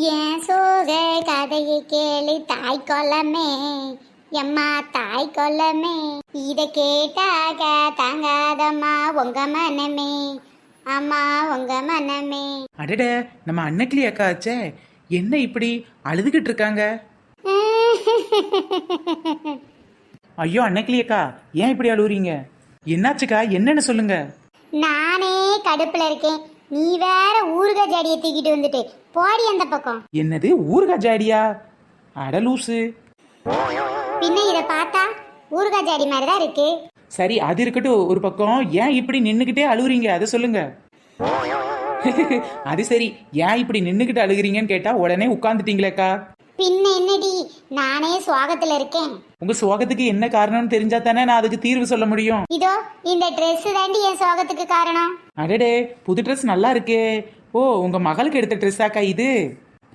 ஏன் சோக கதையை கேளு தாய் கொல்லமே எம்மா தாய் கொல்லமே இத கேட்டாக தாங்காதம்மா உங்க மனமே அம்மா உங்க மனமே. அடட, நம்ம அன்னக்கிளி அக்கா ஆச்சே, என்ன இப்படி அழுதுகிட்டு இருக்காங்க? ஐயோ அன்னக்கிளி அக்கா, ஏன் இப்படி அழுவுறீங்க? என்னாச்சுக்கா, என்னன்னு சொல்லுங்க. நானே கடுப்புல இருக்கேன், நீ வேற ஊறுகாய் ஜாடியை தூக்கிட்டு வந்துட்டு போடி அந்த பக்கம். என்னது ஊறுகாய் ஜாடியா? அட லூசு. பின்ன இத பார்த்தா ஊறுகாய் ஜாடி மாதிரிதான் இருக்கு. சரி அது இருக்கட்டும் ஒரு பக்கம், ஏன் இப்படி நின்னுகிட்டே அழுகுறீங்க அதை சொல்லுங்க. அது சரி, ஏன் இப்படி நின்னுகிட்டு அழுகுறீங்கன்னு கேட்டா உடனே உட்கார்ந்துட்டீங்களேக்கா. பின்ன என்னடி, நானே சுவாகத்துல இருக்கேன். உங்க சோகத்துக்கு என்ன காரணம்னு தெரிஞ்சா தானே நான் அதுக்கு தீர்வு சொல்ல முடியும். இதோ இந்த ட்ரெஸ் தாண்டி என் சோகத்துக்கு காரணம். அடடே, புது ட்ரெஸ் நல்லா இருக்கே. ஓ, உங்க மகளுக்கு எடுத்த ட்ரெஸ்ஸாக்கா இது?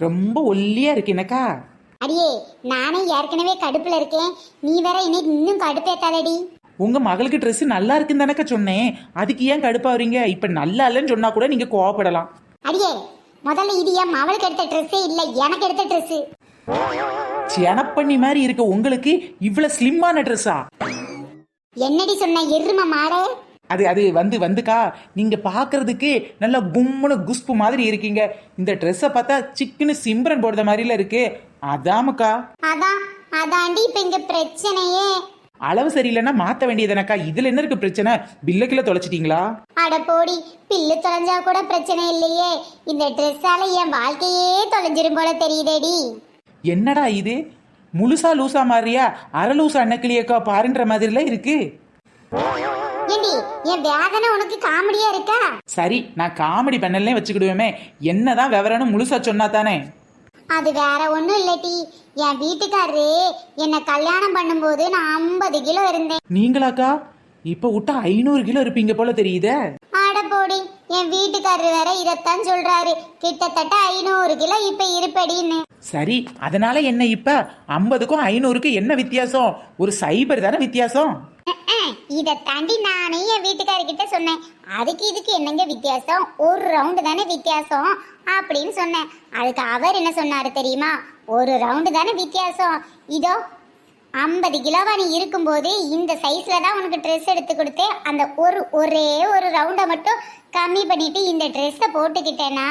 ரொம்ப ஒல்லியா இருக்கு என்னக்கா. அடியே, நானே ஏற்கனவே கடுப்புல இருக்கேன், நீ வேற இன்னைக்கு இன்னும் கடுப்பேத்தாதடி. உங்க மகளுக்கு ட்ரெஸ் நல்லா இருக்குன்னு தானக்கா சொன்னேன், அதுக்கு ஏன் கடுப்பாவீங்க? இப்ப நல்லா இல்லைன்னு சொன்னா கூட நீங்க கோவப்படலாம். அடியே, முதல்ல இது என் மவளுக்கு எடுத்த ட்ரெஸ்ஸே இல்ல, எனக்கு எடுத்த ட்ரெஸ். சேனப்பண்ணி மாதிரி இருக்க உங்களுக்கு இவ்வளவு ஸ்லிம்மான ட்ரெஸ்ஸா? என்னடி சொன்ன எரும மாடே? அது அது வந்துக்கா, நீங்க பாக்குறதுக்கு நல்லா கும்முன்னு குஸ்பு மாதிரி இருக்கீங்க. இந்த ட்ரெஸ்ஸை பார்த்தா சிக்குன்னு சிம்ரன் போடுற மாதிரில இருக்கு. அதாமக்கா. அதாண்டி இப்ப இங்க பிரச்சனையே. அளவு சரியில்லைன்னா மாத்த வேண்டியதுனக்கா. இதுல என்ன இருக்கு பிரச்சனை? பில்ல கிலோ தொலைச்சிட்டீங்களா? அட போடி, பில்லு தொலைஞ்சா கூட பிரச்சனை இல்லையே, இந்த ட்ரெஸ்ஸால என் வாழ்க்கையே தொலைஞ்சிரும் போல தெரியுதேடி. என்னடா இது, முழுசா லூசா மாதிரியா அரை லூசா அன்னக்கிளியக்கா பாருன்ற மாதிரில இருக்கு. ஏண்டி, என் வேதனை உனக்கு காமெடியா இருக்கா? சரி, நான் காமெடி பண்ணலே வச்சுக்கிடுவேமே, என்னதான் விவரம்னு முழுசா சொன்னா தானே. அது வேற ஒண்ணும் இல்லட்டி, என் வீட்டுக்காரரு என்ன கல்யாணம் பண்ணும்போது நான் 50 கிலோ இருந்தேன். நீங்களாக்கா? இப்ப விட்டா 500 கிலோ இருப்பீங்க போல தெரியுதே. ஆட போடி, என் வீட்டுக்காரரு வேற இதத்தான் சொல்றாரு, கிட்டத்தட்ட 500 கிலோ இப்ப இருப்படின்னு. சரி, அதனால என்ன இப்ப 50க்கும் 500க்கும் என்ன வித்தியாசம்? ஒரு சைபர் தானே வித்தியாசம். இத தாண்டி நானே என் வீட்டுக்காரர்கிட்ட சொன்னேன், அதுக்கு இதுக்கு என்னங்க வித்தியாசம், ஒரு ரவுண்டு தானே வித்தியாசம் அப்படின்னு சொன்னேன். அதுக்கு அவர் என்ன சொன்னாரு தெரியுமா? ஒரு ரவுண்டு தானே வித்தியாசம், இதோ 50 கிலோவா நீ இருக்கும்போது இந்த சைஸ்ல தான் உனக்கு ட்ரெஸ் எடுத்து கொடுத்தேன், அந்த ஒரே ஒரு ரவுண்டை மட்டும் கம்மி பண்ணிட்டு இந்த ட்ரெஸ்ஸை போட்டுக்கிட்டேன்னா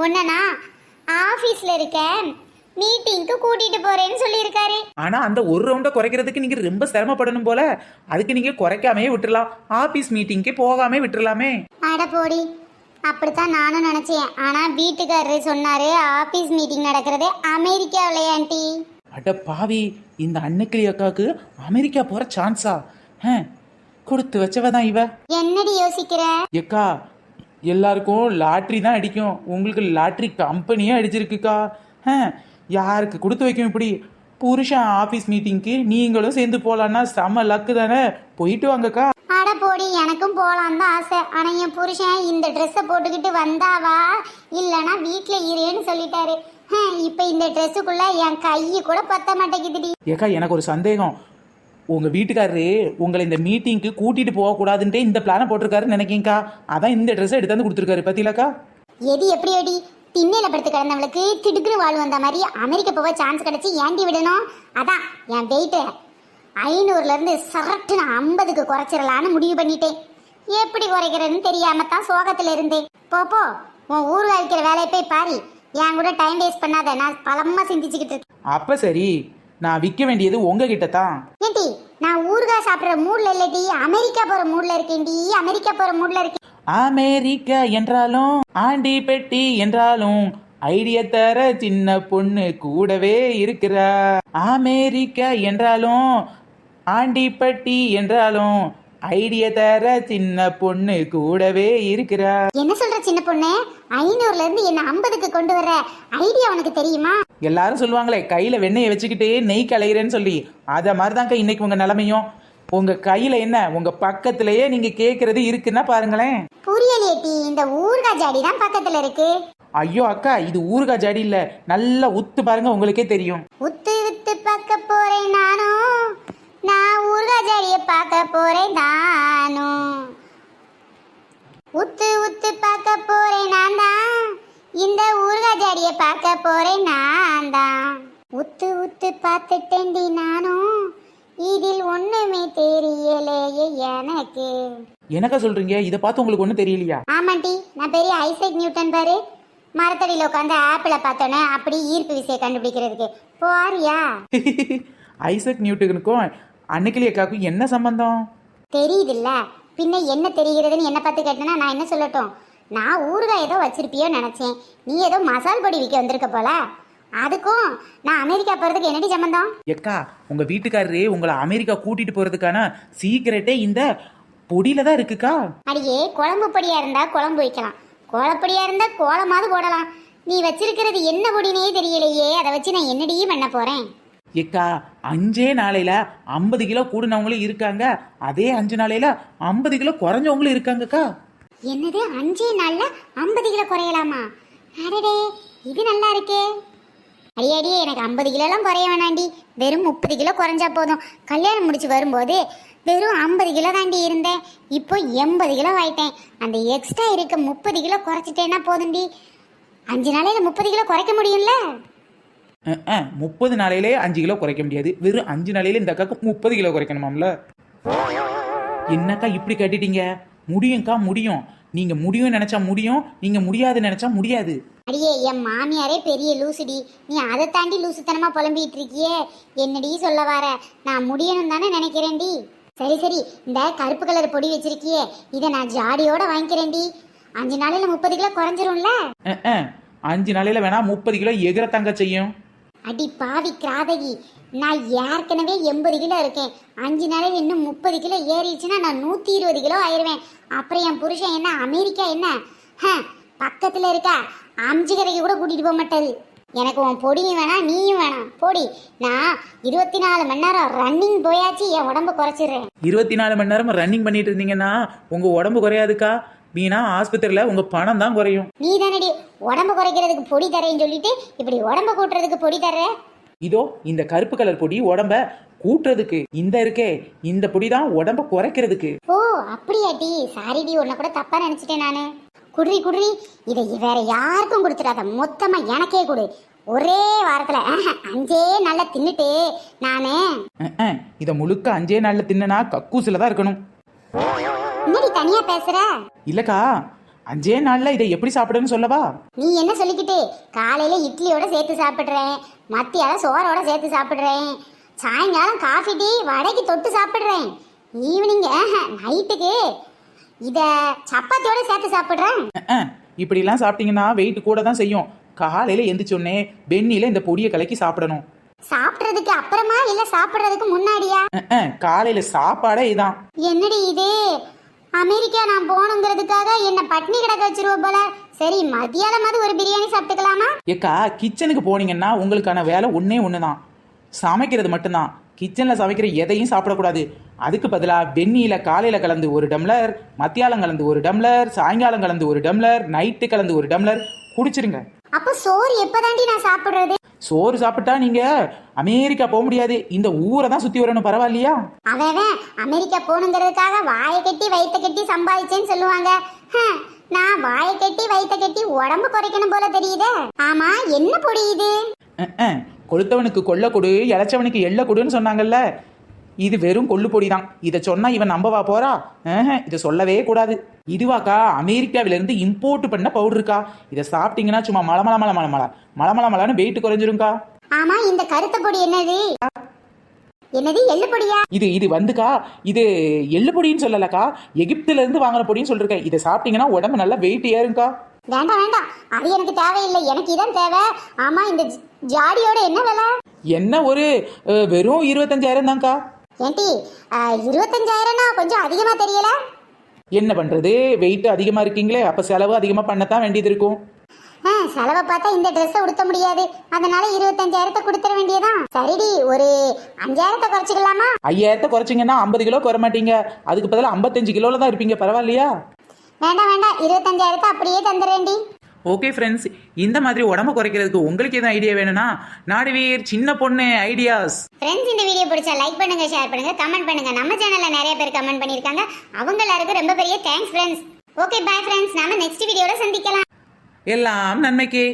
உன்ன ஆபீஸ்ல இருக்க மீட்டிங்க்கு கூட்டிட்டு போறேன்னு சொல்லியிருக்காரு. ஆனா அந்த ஒரு ரவுண்ட குறைக்கிறதுக்கு நீங்க ரொம்ப சிரமப்படணும் போல. அதுக்கு நீங்க குறைக்காமே விட்டுறலாம், ஆபீஸ் மீட்டிங்க்கு போகாமே விட்டுறலாமே. அட போடி, அப்படித்தான் நானும் நினைச்சேன். ஆனா வீட்டுக்காரரு சொன்னாரு ஆபீஸ் மீட்டிங் நடக்கிறது அமெரிக்காவில. ஆண்டி அட பாவி, இந்த அன்னக்கிளி அக்காவுக்கு அமெரிக்கா போற சான்ஸா? கொடுத்து வச்சவதான் இவ. என்னடி யோசிக்கிற? எக்கா, எல்லாருக்கும் லாட்ரி தான் அடிக்கும், உங்களுக்கு லாட்ரி கம்பெனியே அடிச்சிருக்குக்கா. யாருக்கு கொடுத்து வைக்கும் இப்படி? புருஷன் ஆபீஸ் மீட்டிங்க்கு நீங்களும் சேர்ந்து போலான்னா செம லக்கு தானே, போயிட்டு வாங்கக்கா. அட போடி, எனக்கும் போலாம் தான் ஆசை. ஆனா என் புருஷன் இந்த ட்ரெஸ்ஸை போட்டுக்கிட்டு வந்தாவா இல்லனா வீட்டுல இருன்னு சொல்லிட்டாரு. இப்ப இந்த ட்ரெஸ்ஸுக்குள்ள என் கையை கூட பத்த மாட்டேங்குதுடி. ஏக்கா, எனக்கு ஒரு சந்தேகம். உங்க வீட்டுக்காரரு உங்களை இந்த மீட்டிங்க்கு கூட்டிட்டு போக கூடாதுன்ட்டே இந்த பிளானை போட்டிருக்காருன்னு நினைக்கீங்கக்கா. அதான் இந்த ட்ரெஸ் எடுத்தாந்து கொடுத்துருக்காரு பத்தியிலக்கா. எது எப்படி அடி, திண்ணையில படுத்து கிடந்தவளுக்கு திடுக்குன்னு வாழ் வந்த மாதிரி அமெரிக்கா போக சான்ஸ் கிடைச்சி ஏண்டி விடணும்? அதான் என் வெயிட்டு 500ல இருந்து சரட்டுன்னு 50க்கு குறைச்சிடலான்னு முடிவு பண்ணிட்டேன். எப்படி குறைக்கிறதுன்னு தெரியாம தான் சோகத்துல இருந்தேன். போ உன் ஊர் வைக்கிற வேலையை போய் பாரு, என் கூட டைம் வேஸ்ட் பண்ணாத, நான் பலமா சிந்திச்சுக்கிட்டு இருக்கேன். அப்ப சரி, நான் விற்க வேண்டியது உங்ககிட்ட தான். ஏண்டி, நான் ஊறுகாய் சாப்பிடுற மூட்ல இல்லடி, அமெரிக்கா போற மூட்ல இருக்கேன்டி. அமெரிக்கா போற மூட்ல இருக்கேன். அமெரிக்கா என்றாலும் ஆண்டி பெட்டி என்றாலும் ஐடியா தர சின்ன பொண்ணு கூடவே இருக்கிறா. அமெரிக்கா என்றாலும் ஆண்டி பெட்டி என்றாலும் ஐடியா தர சின்ன பொண்ணு கூடவே இருக்கிறா. என்ன சொல்ற சின்ன பொண்ணு? 500ல இருந்து என்ன 50க்கு கொண்டு வர ஐடியா உனக்கு தெரியுமா? எல்லாரும் சொல்லுவாங்களே கையில வெண்ணெயை வச்சுக்கிட்டே நெய் கலையிறேன்னு சொல்லி, அத மாதிரிதாங்க இன்னைக்கு உங்க நிலைமையும். உங்க கையில என்ன, உங்க பக்கத்திலேயே நீங்க கேக்குறது இருக்குன்னா பாருங்களேன். புரியலையேட்டி, இந்த ஊறுகாய் ஜாடி தான் பக்கத்துல இருக்கு. ஐயோ அக்கா, இது ஊறுகாய் ஜாடி இல்ல, நல்லா உத்து பாருங்க உங்களுக்கே தெரியும். உத்து உத்து பார்க்க போறேன் நானும், நான் ஊறுகாய் ஜாடியை பார்க்க போறேன் நானும். உத்து உத்து பார்க்க போறேன் நான் தான், இந்த ஊறுகாய் ஜாடியை பார்க்க போறேன் நான் தான். உத்து உத்து பார்த்துட்டேன்டி நானும், இதில் ஒண்ணுமே தெரியலையே எனக்கு. எனக்கா சொல்றீங்க? இதை பார்த்து உங்களுக்கு ஒன்றும் தெரியலையா? ஆமாண்டி, நான் பெரிய ஐசக் நியூட்டன் பாரு. மரத்தடியில் உட்காந்து ஆப்பிளை பார்த்தோன்னே அப்படி ஈர்ப்பு விசையை கண்டுபிடிக்கிறதுக்கு போறியா? ஐசக் நியூட்டனுக்கும் அன்னைக்கிளி அக்காவுக்கும் என்ன சம்பந்தம்? தெரியுதுல்ல, பின்ன என்ன தெரிகிறதுன்னு என்ன பார்த்து கேட்டேன்னா நான் என்ன சொல்லட்டும்? நான் ஊறுகாய் ஏதோ வச்சிருப்பியோ நினைச்சேன், நீ ஏதோ மசால் பொடி விற்க வந்திருக்க போல. அதுக்கும் நான் அமெரிக்கா போறதுக்கு என்னடி சம்பந்தம்? எக்கா, உங்க வீட்டுக்காரரு உங்களை அமெரிக்கா கூட்டிட்டு போறதுக்கான சீக்கிரட்டே இந்த பொடியில தான் இருக்குக்கா. அடியே, குழம்பு பொடியா இருந்தா குழம்பு வைக்கலாம், கோலப்பொடியா இருந்தா கோலமாவது போடலாம். நீ வச்சிருக்கிறது என்ன பொடினே தெரியலையே, அதை வச்சு நான் என்னடி பண்ண போறேன்? எக்கா, 5 நாளையில 50 கிலோ கூடுனவங்களும் இருக்காங்க, அதே 5 நாளையில 50 கிலோ குறைஞ்சவங்களும் இருக்காங்கக்கா. என்னது, 5 நாள்ல 50 கிலோ குறையலாமா? அடடே, இது நல்லா இருக்கே. அடியே, எனக்கு 50 கிலோலாம் குறைய வேணாண்டி, வெறும் 30 கிலோ குறைஞ்சா போதும். கல்யாணம் முடிச்சு வரும்போது வெறும் 50 கிலோ தாண்டி இருந்தேன், இப்போ 80 கிலோ ஆயிட்டேன். அந்த எக்ஸ்ட்ரா இருக்க 30 கிலோ குறைச்சிட்டேன்னா போதும்டி. 5 நாளையில 30 கிலோ குறைக்க முடியும்ல? 30 நாளையிலே 5 கிலோ குறைக்க முடியாது, வெறும் 5 நாளையில இந்த அக்காவுக்கு 30 கிலோ குறைக்கணுமாம்ல. என்னக்கா இப்படி கட்டிட்டீங்க? முடியும்க்கா, முடியும். நீங்க முடியும் நினைச்சா முடியும், நீங்க முடியாது நினைச்சா முடியாது. அடியே, என் மாமியாரே பெரிய லூசுடி, நீ அதை தாண்டி லூசுத்தனமா புலம்பிட்டு இருக்கியே. என்னடி சொல்ல வர? நான் முடியணும் தானே நினைக்கிறேன்டி. சரி, இந்த கருப்பு கலர் பொடி வச்சிருக்கியே, இதை நான் ஜாடியோட வாங்கிக்கிறேன்டி. 5 நாளையில 30 கிலோ குறைஞ்சிரும்ல? 5 நாளையில வேணா 30 கிலோ எகிரத்தாங்க செய்யும். அடி பாவி கிராதகி, நான் ஏற்கனவே 80 கிலோ இருக்கேன். 5 நாளையில் இன்னும் 30 கிலோ ஏறிடுச்சுன்னா நான் 120 கிலோ ஆயிடுவேன். அப்புறம் என் புருஷன் என்ன அமெரிக்கா என்ன பக்கத்துல இருக்க அம்ஜிகரைக்கு கூட கூட்டிட்டு போக மாட்டாரு. எனக்கு உன் பொடியும் வேணாம், நீயும் வேணாம், போடி. நான் 24 மணி நேரம் ரன்னிங் போயாச்சு என் உடம்பு குறைச்சிடுறேன். 24 மணி நேரம் ரன்னிங் பண்ணிட்டு இருந்தீங்கன்னா உங்க உடம்பு குறையாதுக்கா, வீணா ஆஸ்பத்திரியில உங்க பணம் தான் குறையும். நீ தானடி உடம்பு குறைக்கிறதுக்கு பொடி தரேன்னு சொல்லிட்டு இப்படி உடம்பு கூட்டுறதுக்கு பொடி தர்ற. இதோ இந்த கருப்பு கலர் பொடி உடம்ப கூட்டுறதுக்கு, இந்த இருக்கே இந்த பொடி தான் உடம்ப குறைக்கிறதுக்கு. ஓ அப்படியாட்டி, சாரிடி, உன்னை கூட தப்பா நினைச்சிட்டேன் நானு. குடுறி, இதை வேற யாருக்கும் கொடுத்துடாத, மொத்தமா எனக்கே கொடு. ஒரே வாரத்துல 5 நாள்ல தின்னுட்டு நானு. இத முழுக்க 5 நாள்ல தின்னா கக்கூசில தான் இருக்கணும். என்னடி தனியா பேசுற? இல்லக்கா, 5 நாள்ல இதை எப்படி சாப்பிடணும்னு சொல்லவா? நீ என்ன சொல்லிக்கிட்டு, காலையில இட்லியோட சேர்த்து சாப்பிடுறேன், மத்தியானம் சோறோட சேர்த்து சாப்பிடுறேன், சாயங்காலம் காஃபி டீ வடைக்கு தொட்டு சாப்பிடுறேன், ஈவினிங் நைட்டுக்கு இத சப்பாத்தியோட சேர்த்து சாப்பிடுறேன். இப்படிலாம் சாப்பிட்டீங்கன்னா வெயிட் கூட தான் செய்யும். காலையில எந்திரிச்சோடனே வெந்நில இந்த பொடியை கலக்கி சாப்பிடணும். சாப்பிடுறதுக்கு அப்புறமா இல்ல சாப்பிடுறதுக்கு முன்னாடியா? காலையில சாப்பாடே இதான். என்னடி இது, அமெரிக்கா நான் போகணுங்கிறதுக்காக என்ன பட்னி கிடக்க வச்சிருவ போல. சரி, மத்தியானமாவது ஒரு பிரியாணி சாப்பிட்டுக்கலாமா? ஏக்கா, கிச்சனுக்கு போனீங்கன்னா உங்களுக்கான வேலை ஒண்ணுதான், சமைக்கிறது மட்டும்தான். கிச்சன்ல சமைக்கிற எதையும் சாப்பிடக்கூடாது. அதுக்கு பதிலாக வெந்நில காலையில கலந்து 1 டம்ளர், மத்தியானம் கலந்து 1 டம்ளர், சாயங்காலம் கலந்து 1 டம்ளர், நைட்டு கலந்து 1 டம்ளர் குடிச்சிருங்க. அப்ப சோறு எப்பதாண்டி நான் சாப்பிடுறது? சோறு சாப்பிட்டா நீங்க அமெரிக்கா போக முடியாது, இந்த ஊரை தான் சுத்தி வரணும். பரவாயில்லையா? அவன் அமெரிக்கா போகணுங்கிறதுக்காக வாயை கட்டி வயிற்ற கட்டி சம்பாதிச்சேன்னு சொல்லுவாங்க. நான் வாயை கட்டி வயிற்ற கட்டி உடம்பு குறைக்கணும் போல தெரியுதே. ஆமா, என்ன பொடி இது? கொளுத்தவனுக்கு கொல்ல கொடு, இளைச்சவனுக்கு எள்ள கொடுன்னு சொன்னாங்கல்ல, இது வெறும் கொள்ளு பொடி தான். இதை சொன்னா இவன் நம்பவா போறா? இதை சொல்லவே கூடாது. இதுவாக்கா அமெரிக்காவிலிருந்து இம்போர்ட் பண்ண பவுடருக்கா. இதை சாப்பிட்டீங்கன்னா சும்மா மலமலன்னு வெயிட் குறைஞ்சிருங்கா. ஆமா, இந்த கருத்த பொடி என்னது? எள்ளு பொடியா? இது வந்துக்கா, இது எள்ளு பொடின்னு சொல்லலக்கா, எகிப்துல இருந்து வாங்குற பொடின்னு சொல்லிருக்கேன். இதை சாப்பிட்டீங்கன்னா உடம்பு நல்லா வெயிட் ஏறுங்கா. வேண்டாம், அது எனக்கு தேவையில்லை, எனக்கு இதான் தேவை. ஆமா, இந்த ஜாடியோட என்ன விலை? என்ன ஒரு வெறும் 25,000 தான்க்கா. ஏன்டி 25,000னா கொஞ்சம் அதிகமா தெரியல? என்ன பண்றது, வெயிட் அதிகமா இருக்கீங்களே, அப்ப செலவு அதிகமா பண்ணத்தான் வேண்டியது இருக்கும். செலவை பார்த்தா இந்த ட்ரெஸ்ஸை உடுத்த முடியாது, அதனால 25,000 கொடுத்துட வேண்டியதான். சரிடி, ஒரு 5,000 குறைச்சிக்கலாமா? 5,000 குறைச்சிங்கன்னா 50 கிலோ குறை மாட்டீங்க, அதுக்கு பதிலாக 55 கிலோல தான் இருப்பீங்க. பரவாயில்லையா? வேண்டாம் 25,000 அப்படியே தந்துடுறேன்டி. ஓகே ஃப்ரெண்ட்ஸ், இந்த மாதிரி உடம்பு குறைக்கிறதுக்கு உங்களுக்கு எதுவும் ஐடியா வேணும்னா நாடுவீர் சின்ன பொண்ணு ஐடியாஸ். ஃப்ரெண்ட்ஸ், இந்த வீடியோ பிடிச்சா லைக் பண்ணுங்க, ஷேர் பண்ணுங்க, கமெண்ட் பண்ணுங்க. நம்ம சேனல்ல நிறைய பேர் கமெண்ட் பண்ணிருக்காங்க, அவங்க எல்லாருக்கும் ரொம்ப பெரிய thanks friends. Okay, bye friends, நாம நெக்ஸ்ட் வீடியோல சந்திக்கலாம். எல்லாம் நன்மைக்கே.